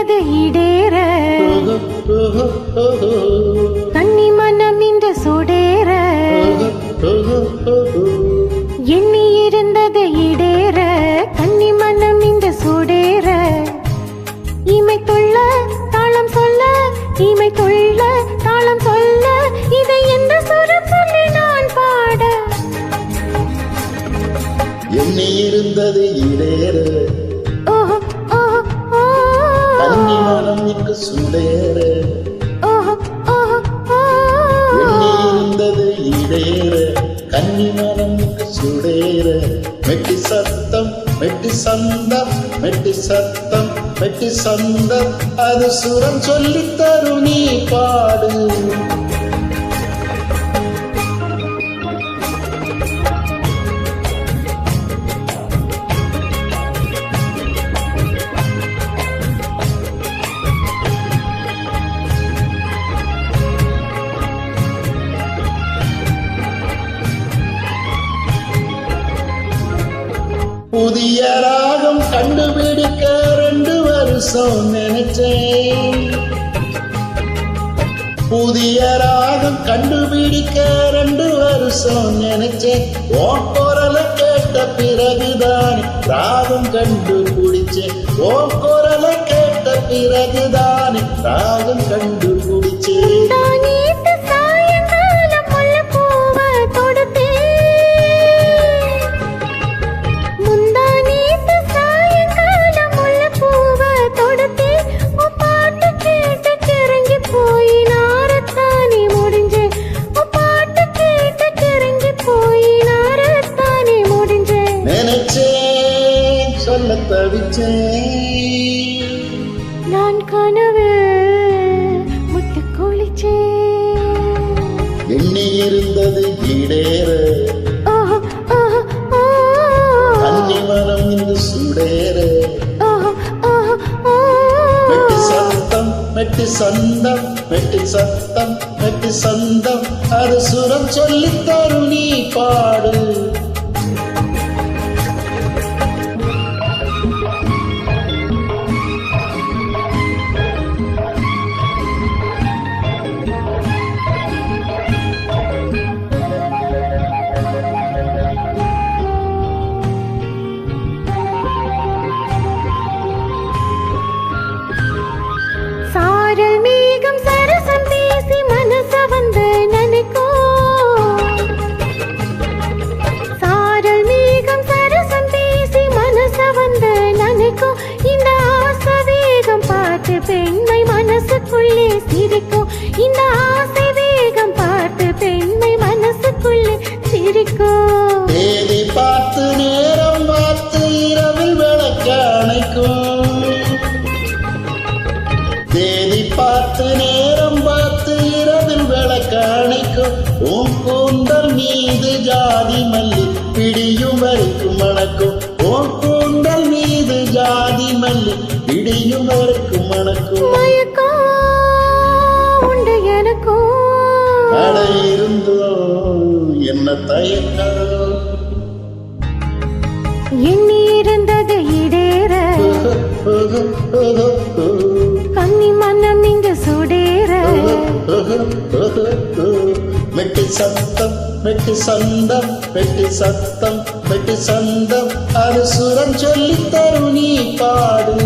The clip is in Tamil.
இருந்தது இடேற கன்னி மனம் இன்று சுடேற எண்ணி இருந்தது இடேற கன்னி மனம் இன்று சுடேற இமை துள்ள தாளம் சொல்ல இமை துள்ள தாளம் சொல்ல இதை எந்த சுரம் சொல்லி நான் பாட எண்ணி இருந்தது இடேற கன்னி மனம் இங்கு சுடேற எண்ணி இருந்தது இடேற கன்னி மனம் இங்கு சுடேற மெட்டி சத்தம் மெட்டி சந்தம் மெட்டி சத்தம் மெட்டி சந்தம் அது சுரம் சொல்லித் தரும் நீ பாடு புதிய ராகம் கண்டுபிடிக்க 2 வருஷம் நினைச்சேன் புதிய ராகம் கண்டுபிடிக்க 2 வருஷம் நினைச்சேன் உன் குரலை கேட்ட பிறகுதான் ராகம் கண்டுபிடிச்சேன் உன் குரலை கேட்ட பிறகுதான் ராகம் கண்டுபிடிச்சேன் சொல்ல தவிச்சேன் நான் கனவு முத்து குளிச்சேன் எண்ணி இருந்தது இடேற கன்னி மனம் இன்று சுடேற மெட்டி சத்தம் மெட்டி சந்தம் மெட்டி சத்தம் மெட்டி சந்தம் அது சுரம் சொல்லித் தரும் நீ பாடு சாரல் மேகம் சரசம் பேசி மனச வந்து நினைக்கும் சாரல் மேகம் சரசம் பேசி மனச வந்து நினைக்கும் இந்த ஆசை வேகம் பார்த்து பெண்மை மனசுக்குள்ளே சிரிக்கும் இந்த ஆசை வேகம் பார்த்து பெண்மை மனசுக்குள்ளே சிரிக்கும் தேதி பார்த்து நேரம் பார்த்து இரவில் விளக்க அணைக்கும் தேதி பார்த்து நேரம் பார்த்து இரவில் விளக்க அணைக்கும் உன் கூந்தல் மீது ஜாதி மல்லி பிடியும் வரைக்கும் மணக்கும் உன் கூந்தல் மீது ஜாதி மல்லி பிடியும் வரைக்கும் மணக்கும் மயக்கம் உண்டு எனக்கும் அட இருந்தோ என்ன தயக்கம் எண்ணி இருந்தது இடேற கன்னி மனம் இங்கு சுடேற மெட்டி சத்தம் மெட்டி சந்தம் மெட்டி சத்தம் மெட்டி சந்தம் அது சுரம் சொல்லித் தரும் நீ பாடு